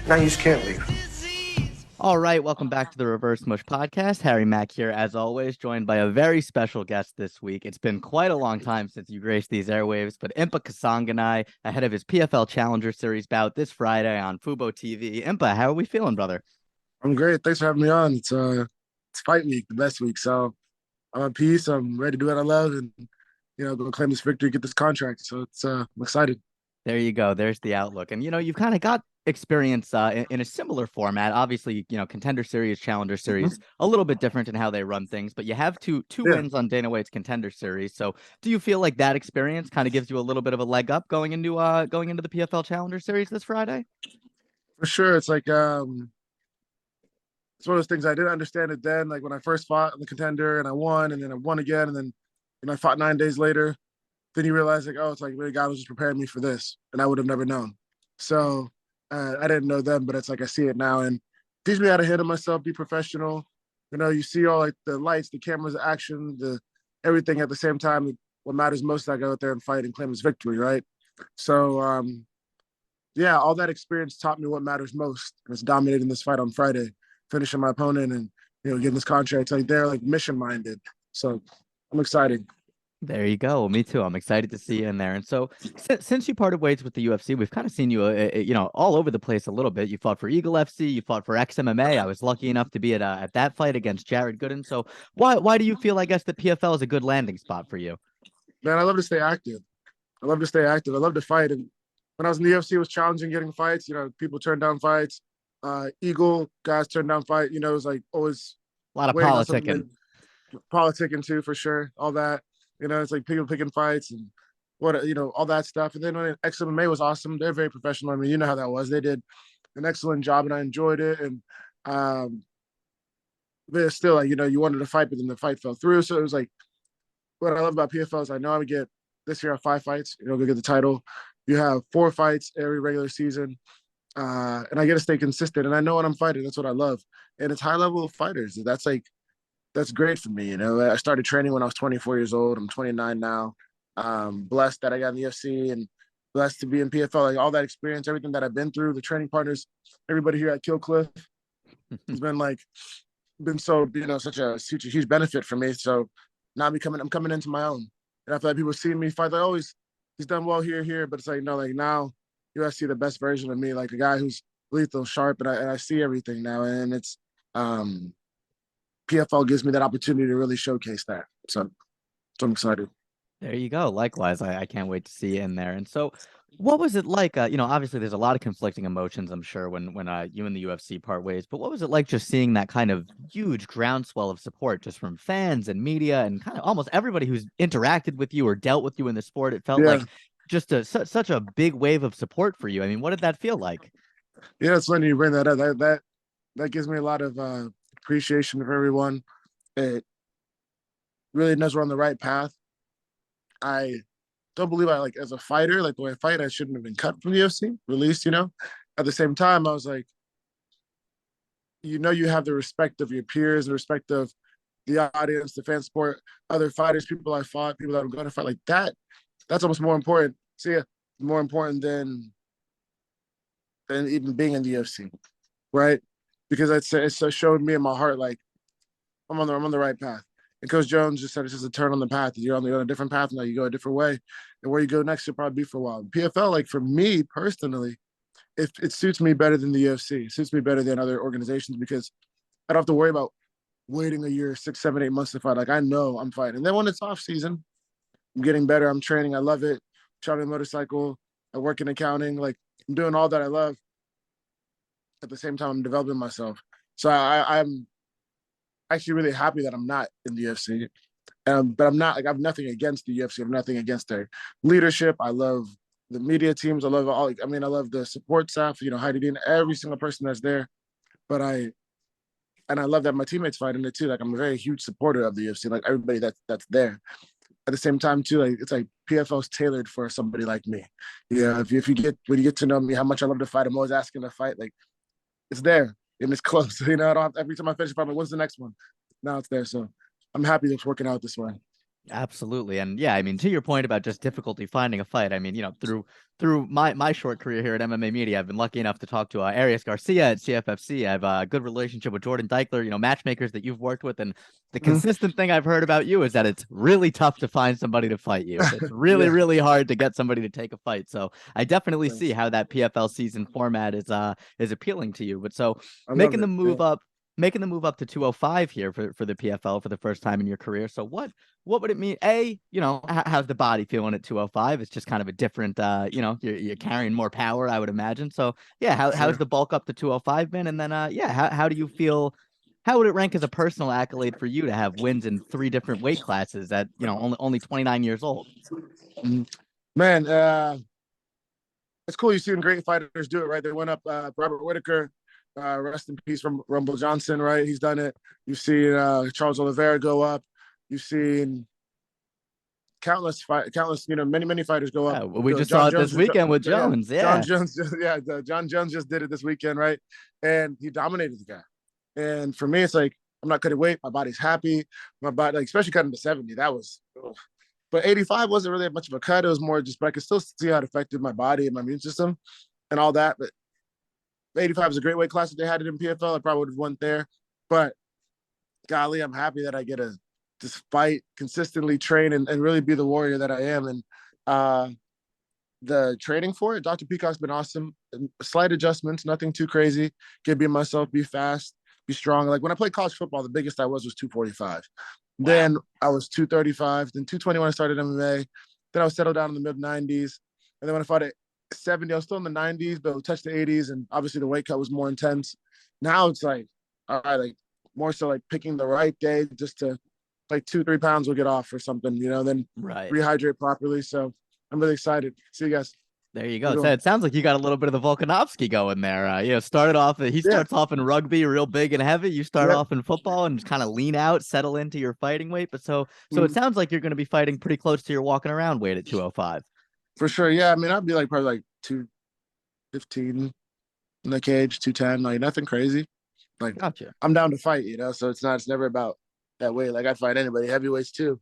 Now you just can't leave. All right, welcome back to the Reverse Mush podcast. Harry Mack here, as always, joined by a very special guest this week. It's been quite a long time since you graced these airwaves, but Impa Kasanganay, ahead of his PFL Challenger Series bout this Friday on FuboTV. Impa, how are we feeling, brother? I'm great. Thanks for having me on. It's fight week, the best week. So I'm at peace. I'm ready to do what I love and go claim this victory, get this contract. So I'm excited. There you go. There's the outlook. And, you've kind of got experience in a similar format. Obviously, Contender Series, Challenger Series, Mhm. a little bit different in how they run things, but you have two Yeah, wins on Dana White's Contender Series. So do you feel like that experience kind of gives you a little bit of a leg up going into the PFL Challenger Series this Friday? for sure. It's one of those things I didn't understand it then. Like when I first fought in the contender and I won and then I won again and then I fought 9 days later. Then you realize like, oh, it's like really God was just preparing me for this, and I would have never known. So I didn't know then, but it's like I see it now and teach me how to handle myself, be professional. You see all like the lights, the cameras, the action, the everything at the same time. What matters most is I go out there and fight and claim his victory, right? So yeah, all that experience taught me what matters most. And it's dominating this fight on Friday, finishing my opponent and getting this contract. It's like they're like mission minded. So I'm excited. There you go. Me too. I'm excited to see you in there. And so, since you parted ways with the UFC, we've kind of seen you, all over the place a little bit. You fought for Eagle FC, you fought for XMMA. I was lucky enough to be at that fight against Jared Gooden. So, why do you feel, I guess, the PFL is a good landing spot for you? Man, I love to stay active. I love to stay active. I love to fight. And when I was in the UFC, it was challenging getting fights. People turned down fights. Eagle guys turned down fight. It was like always A lot of waiting on something politicking. to politicking too, for sure. All that. It's like people picking fights and all that stuff. And then when XMMA was awesome, they're very professional. I mean, you know how that was. They did an excellent job and I enjoyed it. And but still like, you wanted to fight, but then the fight fell through. So it was like what I love about PFL is I know I would get this year I have 5 fights, go get the title. You have 4 fights every regular season. And I get to stay consistent and I know what I'm fighting. That's what I love. And it's high level fighters. That's great for me. I started training when I was 24 years old. I'm 29 now. Blessed that I got in the UFC and blessed to be in PFL. Like all that experience, everything that I've been through, the training partners, everybody here at Kill Cliff has been so such a huge benefit for me. So now I'm coming into my own, and I feel like people see me fight. Like, oh, he's done well here, but it's like no, like now you guys see the best version of me, like a guy who's lethal, sharp, and I see everything now, and it's PFL gives me that opportunity to really showcase that. So I'm excited. There you go. Likewise, I can't wait to see you in there. And so, what was it like? Obviously, there's a lot of conflicting emotions, I'm sure, when you and the UFC part ways. But what was it like just seeing that kind of huge groundswell of support just from fans and media and kind of almost everybody who's interacted with you or dealt with you in the sport? It felt Yeah, like just such a big wave of support for you. I mean, what did that feel like? yeah, it's funny you bring that up. That gives me a lot of appreciation for everyone. It really knows we're on the right path. I don't believe I like as a fighter, like the way I fight, I shouldn't have been cut from the UFC, released. At the same time, I was like, you have the respect of your peers, the respect of the audience, the fan support, other fighters, people I fought, people that I'm going to fight, like that. That's almost more important. See, more important than even being in the UFC, right? Because it's showed me in my heart like I'm on the right path. And Coach Jones just said it's just a turn on the path. You're on a different path now. You go a different way, and where you go next, you'll probably be for a while. PFL, like for me personally, it suits me better than the UFC. It suits me better than other organizations because I don't have to worry about waiting a year, 6, 7, 8 months to fight. Like I know I'm fighting. And then when it's off season, I'm getting better. I'm training. I love it. Driving a motorcycle. I work in accounting. Like I'm doing all that I love. At the same time, I'm developing myself. So I'm actually really happy that I'm not in the UFC. But I'm not like I have nothing against the UFC. I have nothing against their leadership. I love the media teams. I love all. I mean, I love the support staff. Heidi Dean, every single person that's there. But I love that my teammates fight in it too. Like I'm a very huge supporter of the UFC. Like everybody that's there. At the same time too, like it's like PFL's tailored for somebody like me. If you get when you get to know me, how much I love to fight, I'm always asking to fight. Like it's there and it's close. I don't have, every time I finish, I'm like, when's the next one? Now it's there. So I'm happy it's working out this way. Absolutely. And yeah, I mean, to your point about just difficulty finding a fight, I mean, through my short career here at MMA Media, I've been lucky enough to talk to Arias Garcia at CFFC. I have a good relationship with Jordan Deichler, matchmakers that you've worked with. And the Mhm. consistent thing I've heard about you is that it's really tough to find somebody to fight you. It's really, Yeah, really hard to get somebody to take a fight. So I definitely see thanks. how that PFL season format is appealing to you. But so I love making the it. move Yeah. up. Making the move up to 205 here for the PFL for the first time in your career. So what would it mean? How's the body feeling at 205? It's just kind of a different, you're carrying more power, I would imagine. So yeah, how's Sure. the bulk up to 205 been? And then, yeah, how do you feel? How would it rank as a personal accolade for you to have wins in three different weight classes at, only 29 years old? Mhm. Man, it's cool. You've seen great fighters do it, right? They went up, Robert Whitaker, rest in peace from Rumble Johnson, right? He's done it. You've seen Charles Oliveira go up. You've seen countless, many fighters go up. Yeah, well, we just saw John it this Jones, weekend with yeah, Jones. John Yeah. Jones, yeah, John Jones just did it this weekend, right? And he dominated the guy. And for me, it's like I'm not cutting weight. My body's happy. My body, like especially cutting to 70, that was. Ugh. But 85 wasn't really much of a cut. It was more just, but I could still see how it affected my body and my immune system and all that. But 85 is a great weight class. If they had it in PFL, I probably would have won there. But golly, I'm happy that I get to just fight, consistently train, and really be the warrior that I am. And uh, the training for it, Dr. Peacock's been awesome. Slight adjustments, nothing too crazy. Get be myself, be fast, be strong. Like when I played college football, the biggest I was 245. Wow. Then I was 235. Then 220 when I started MMA. Then I was settled down in the mid 90s. And then when I fought at 70, I was still in the 90s, but touched the 80s. And obviously the weight cut was more intense. Now it's like, all right, like more so like picking the right day just to like 2-3 pounds will get off or something, then Right. rehydrate properly. So I'm really excited. See you guys. There you Have go. a good So one. it sounds like you got a little bit of the Volkanovski going there. Started off. He Yeah. starts off in rugby, real big and heavy. You start Yep. off in football and just kind of lean out, settle into your fighting weight. But so it Mhm. sounds like you're going to be fighting pretty close to your walking around weight at 205. For sure. Yeah. I mean, I'd be like probably like 215 in the cage, 210, like nothing crazy. Like Gotcha. I'm down to fight, so it's never about that weight. Like I'd fight anybody, heavyweights too.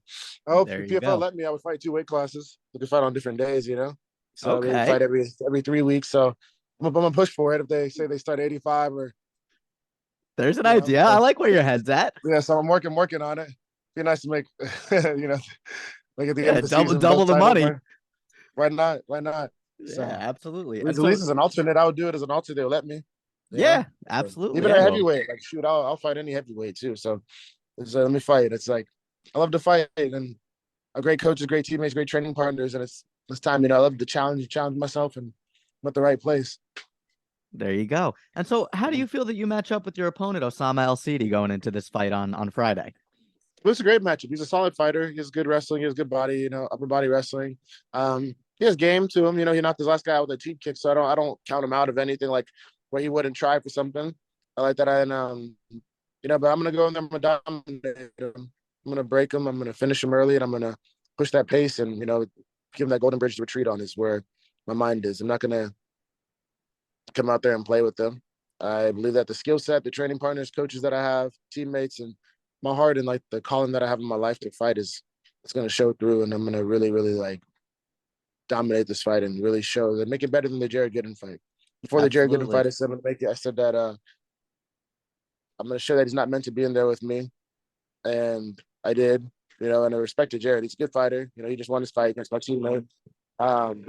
I hope There the you PFL go. let me, I would fight two weight classes. We could fight on different days. So they Okay. fight every 3 weeks. So I'm gonna push for it if they say they start 85 or There's an you know. idea. I So, like where your head's at. yeah, so I'm working on it. Be nice to make like at the end Yeah, of the double season, double both the titles. money. Why not? Why not? Yeah, So absolutely. at And least so as an alternate, I would do it as an alternate. They'll let me, you know. yeah, absolutely. Even at Yeah, well, heavyweight, like shoot, I'll fight any heavyweight too. So let me fight. It's like I love to fight and a great coaches, great teammates, great training partners, and it's time. I love to challenge myself, and I'm at the right place. there you go. And so how do Yeah. you feel that you match up with your opponent, Osama El Sidi, going into this fight on Friday? But it's a great matchup. He's a solid fighter. He has good wrestling. He has good body. Upper body wrestling. He has game to him. He knocked his last guy out with a cheap kick, so I don't count him out of anything like where he wouldn't try for something. I like that. But I'm gonna go in there. I'm gonna dominate him. I'm gonna break him. I'm gonna finish him early, and I'm gonna push that pace and give him that golden bridge to retreat on is where my mind is. I'm not gonna come out there and play with them. I believe that the skill set, the training partners, coaches that I have, teammates, and my heart and like the calling that I have in my life to fight is it's going to show through, and I'm going to really, really like dominate this fight and really show that make it better than the Jared Gooden fight. Before the Jared Gooden Absolutely. fight, I said I'm going to make it. I said that I'm going to show that he's not meant to be in there with me, and I did. And I respected Jared. He's a good fighter. He just won his fight against my teammate. Um,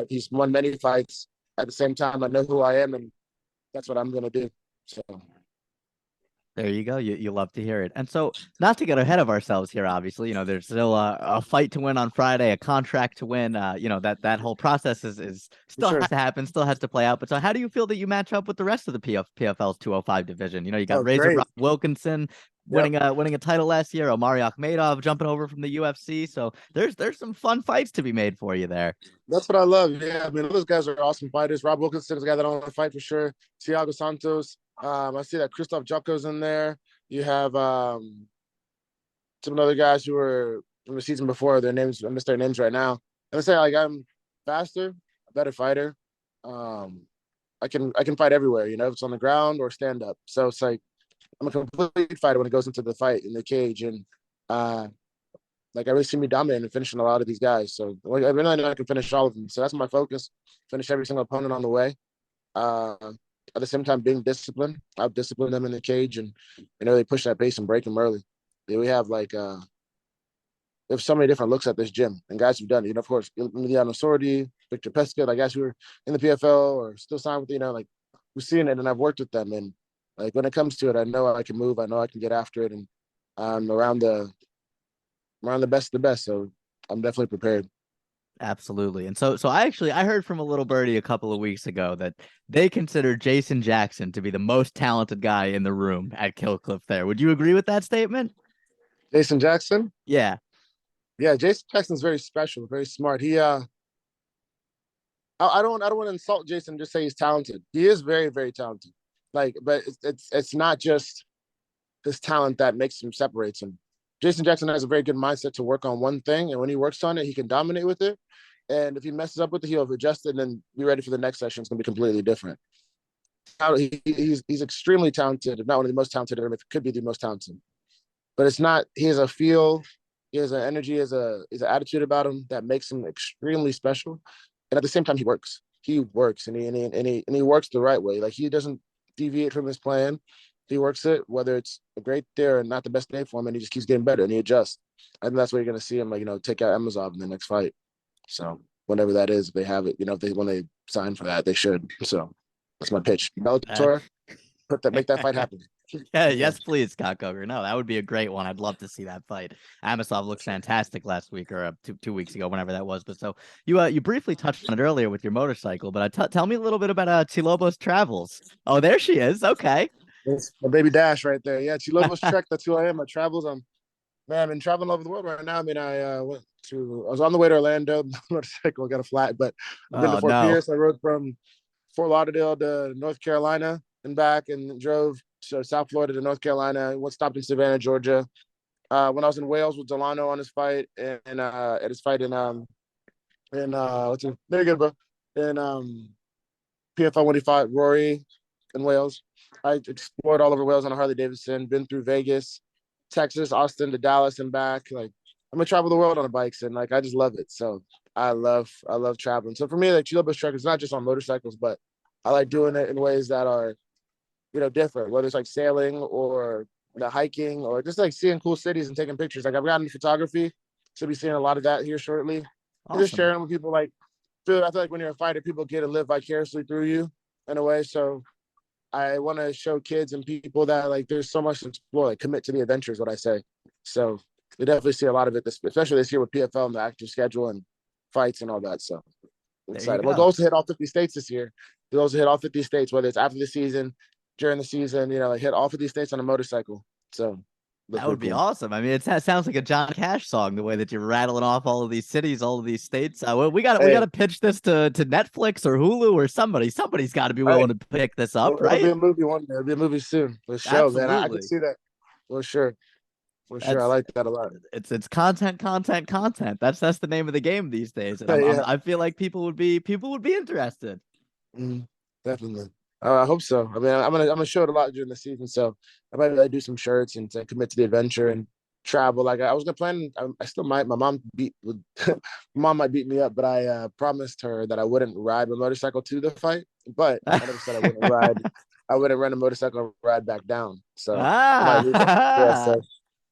he's won many fights. At the same time, I know who I am, and that's what I'm going to do. So. There you go. You love to hear it. And so, not to get ahead of ourselves here, obviously, there's still a fight to win on Friday, a contract to win. That whole process is For still sure. has to happen, still has to play out. But so, how do you feel that you match up with the rest of the PFL's 205 division? You got Oh, Razor great. Wilkinson Yep. winning a title last year, Omari Akhmedov jumping over from the UFC. So there's some fun fights to be made for you there. That's what I love. Yeah, I mean, those guys are awesome fighters. Rob Wilkinson is a guy that I want to fight for sure. Thiago Santos. I see that Christoph Joko's in there. You have some other guys who were from the season before. Their names, I missed their names right now. And I say like I'm faster, a better fighter. I can fight everywhere. If it's on the ground or stand up. So it's like I'm a complete fighter when it goes into the fight in the cage. And Like I really see me dominating and finishing a lot of these guys. So like, I really know I can finish all of them. So that's my focus. Finish every single opponent on the way. Uh, at the same time, being disciplined. I'll discipline them in the cage and they push that pace and break them early. Yeah, we have so many different looks at this gym and guys who've done it. Of course, Emiliano Sordi, Victor Pesca, like guys who are in the PFL or still signed with, like we've seen it and I've worked with them. And like when it comes to it, I know I can move. I know I can get after it. And I'm around the best of the best. So I'm definitely prepared. Absolutely. And so I heard from a little birdie a couple of weeks ago that they consider Jason Jackson to be the most talented guy in the room at Killcliff there. Would you agree with that statement? Jason Jackson. Yeah. Yeah, Jason Jackson's very special, very smart. I don't want to insult Jason and just say he's talented. He is very, very talented. Like, but it's not just his talent that makes him separates him. Jason Jackson has a very good mindset to work on one thing, and when he works on it, he can dominate with it. And if he messes up with it, he'll adjust it and then be ready for the next session. It's gonna be completely different. He's extremely talented, if not one of the most talented, or could be the most talented. But it's not. He has a feel, he has an energy, he has an attitude about him that makes him extremely special. And at the same time, he works. He works, and he works the right way. Like he doesn't deviate from his plan. He works it, whether it's a great day or not the best day for him, and he just keeps getting better and he adjusts. And that's where you're gonna see him, like take out Amazov in the next fight. So whenever that is, if they have it, if they when they sign for that, they should. So that's my pitch. Uh, Bellator, make that fight happen. Yeah, yes, please, Scott Coker. No, that would be a great one. I'd love to see that fight. Amosov looked fantastic last week or two weeks ago, whenever that was. But so you briefly touched on it earlier with your motorcycle, but tell me a little bit about Chilobo's travels. Oh, there she is. Okay. That's my baby Dash right there. Yeah, Chilobo's Trek. That's who I am. I travels. Man, I've been traveling all over the world right now. I mean, I was on the way to Orlando, motorcycle, got a flat, but I've been to Oh Fort no. Pierce. I rode from Fort Lauderdale to North Carolina and back, and drove to South Florida to North Carolina. Went stopped in Savannah, Georgia. When I was in Wales with Delano on his fight, and at his fight what's it? Very good, bro. In PFL when he fought Rory in Wales. I explored all over Wales on a Harley Davidson. Been through Vegas, Texas, Austin to Dallas and back. Like I'm gonna travel the world on the bikes, and like I just love it. So I love traveling. So for me, like Chiloba's Trek is not just on motorcycles, but I like doing it in ways that are different, whether it's like sailing or hiking or just like seeing cool cities and taking pictures. Like I've gotten into photography, so be seeing a lot of that here shortly. And just Awesome. sharing with people. I feel like when you're a fighter, people get to live vicariously through you in a way. So I want to show kids and people that like there's so much to explore. Like commit to the adventure is what I say. So we definitely see a lot of it, especially this year with PFL and the active schedule and fights and all that. So I'm There you excited. Well, go. goals to hit all 50 states this year. The goals to hit all 50 states, whether it's after the season, during the season, like hit all 50 states on a motorcycle. So That pretty would be cool. awesome. I mean, it sounds like a John Cash song, the way that you're rattling off all of these cities, all of these states. We got Hey, to pitch this to Netflix or Hulu or somebody. Somebody's got to be hey, willing to pick this up, it'll be right? a movie one day. It'll be a movie soon. For sure, man. I can Absolutely. see that. For sure. For sure. I That's like that a lot. it's content, content, content. That's the name of the game these days, and Yeah, I feel like people would be interested. mhm, definitely. I hope so. I mean, I'm gonna show it a lot during the season, so I might like, do some shirts and to commit to the adventure and travel. Like I was gonna plan. I still might. My mom mom might beat me up, but I promised her that I wouldn't ride my motorcycle to the fight. But I never said I wouldn't ride. I wouldn't rent a motorcycle and ride back down. So I might leave that. Yeah. Ah, So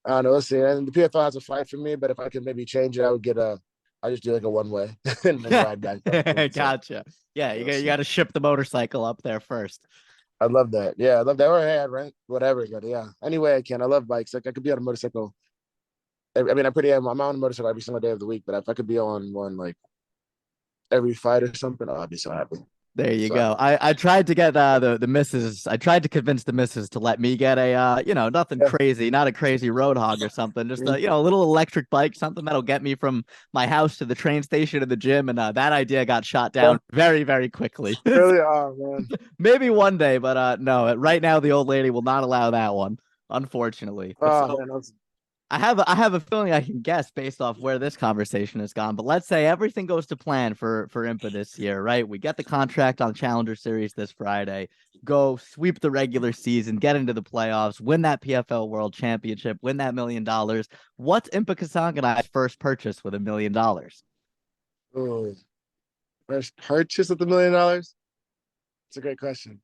I don't know. Let's see. And the PFL has a fight for me, but if I could maybe change it, I would get a. I just do like a one way and then ride back. So gotcha. Yeah, we'll you see. got to ship the motorcycle up there first. I love that. Yeah, I love that. Or hey, I'd rent whatever. But yeah, any way I can. I love bikes. Like I could be on a motorcycle. I mean, I'm on a motorcycle every single day of the week. But if I could be on one like every fight or something, I'd be so happy. There you So go. I tried to get the missus. I tried to convince the missus to let me get a nothing yeah. crazy, not a crazy road hog or something. Just a a little electric bike, something that'll get me from my house to the train station to the gym. And that idea got shot Yeah. down very very quickly. Really? Oh man. Maybe one day, but no. Right now, the old lady will not allow that one, unfortunately. But Oh so man. I have a feeling I can guess based off where this conversation has gone. But let's say everything goes to plan for Impa this year, right? We get the contract on Challenger Series this Friday. go sweep the regular season, get into the playoffs, win that PFL World Championship, win that $1 million. What's Impa Kasanganay's first purchase with $1 million? Oh, first purchase of $1 million? It's a great question.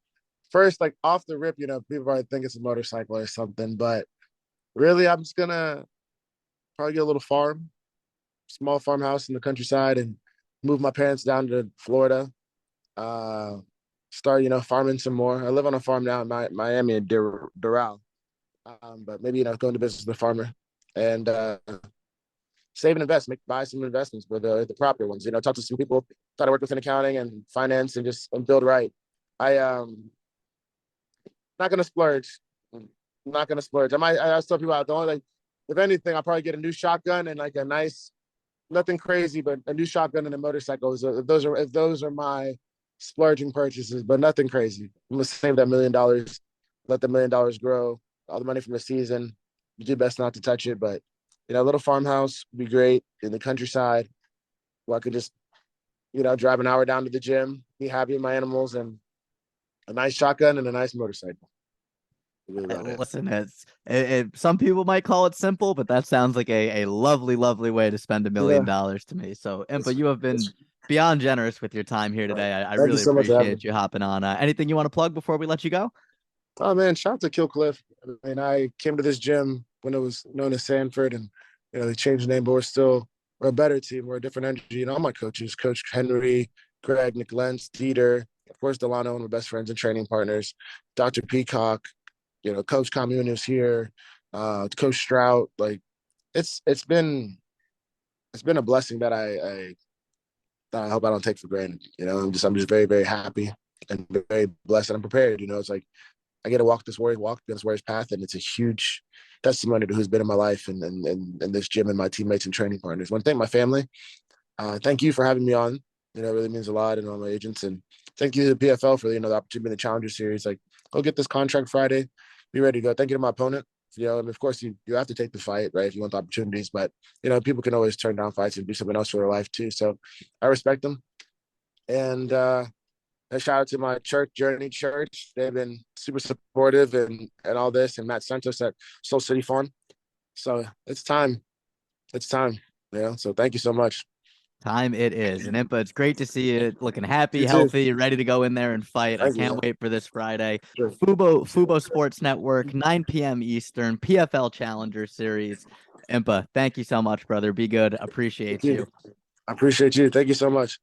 First, like off the rip, people probably think it's a motorcycle or something, but really, I'm just gonna probably get a little farm, small farmhouse in the countryside, and move my parents down to Florida. Uh, Start, farming some more. I live on a farm now in Miami and Doral. But maybe, go into business as a farmer and save and invest, buy some investments, but the proper ones. Talk to some people, try to work within accounting and finance and just build right. I not gonna splurge. Not gonna splurge. I tell people I don't like. If anything, I'll probably get a new shotgun and like a nice, nothing crazy, but a new shotgun and a motorcycle. If those are my splurging purchases, but nothing crazy. I'm gonna save that $1 million, let the $1 million grow. All the money from the season. You do best not to touch it, but a little farmhouse would be great in the countryside where I could just, drive an hour down to the gym, be happy with my animals, and a nice shotgun and a nice motorcycle. Really about it. Listen, some people might call it simple, but that sounds like a lovely, lovely way to spend $1 million Yeah. to me. So, Impa, you have been beyond generous with your time here today. I Thank you really so much for having me. appreciate you hopping on. Anything you want to plug before we let you go? Oh man, shout out to Kill Cliff. I mean, I came to this gym when it was known as Sanford, and they changed the name, but we're a better team. We're a different energy. All my coaches, Coach Henry, Greg, Nick Lentz, Dieter, of course, Delano, one of my best friends and training partners, Dr. Peacock, Coach Commune is here, Coach Strout. Like it's been a blessing that I hope I don't take for granted. I'm just very, very happy and very blessed, and I'm prepared. It's like I get to walk this Warriors path, and it's a huge testimony to who's been in my life and this gym and my teammates and training partners. I want to thank my family. Thank you for having me on. It really means a lot, and all my agents. And thank you to the PFL for the opportunity in the Challenger Series. Like, go get this contract Friday, be ready to go. Thank you to my opponent. And of course, you have to take the fight, right, if you want the opportunities. But people can always turn down fights and do something else for their life too. So I respect them. And a shout out to my church, Journey Church. They've been super supportive and all this, and Matt Santos at Soul City Farm. So it's time. It's time. So thank you so much. Time it is. And Impa, it's great to see you looking happy, You too. healthy, ready to go in there and fight. I Thank you, can't man. wait for this Friday. Sure. Fubo Sports Network, 9 p.m. Eastern, PFL Challenger Series. Impa, thank you so much, brother. Be good. Appreciate you. I appreciate you. Thank you so much.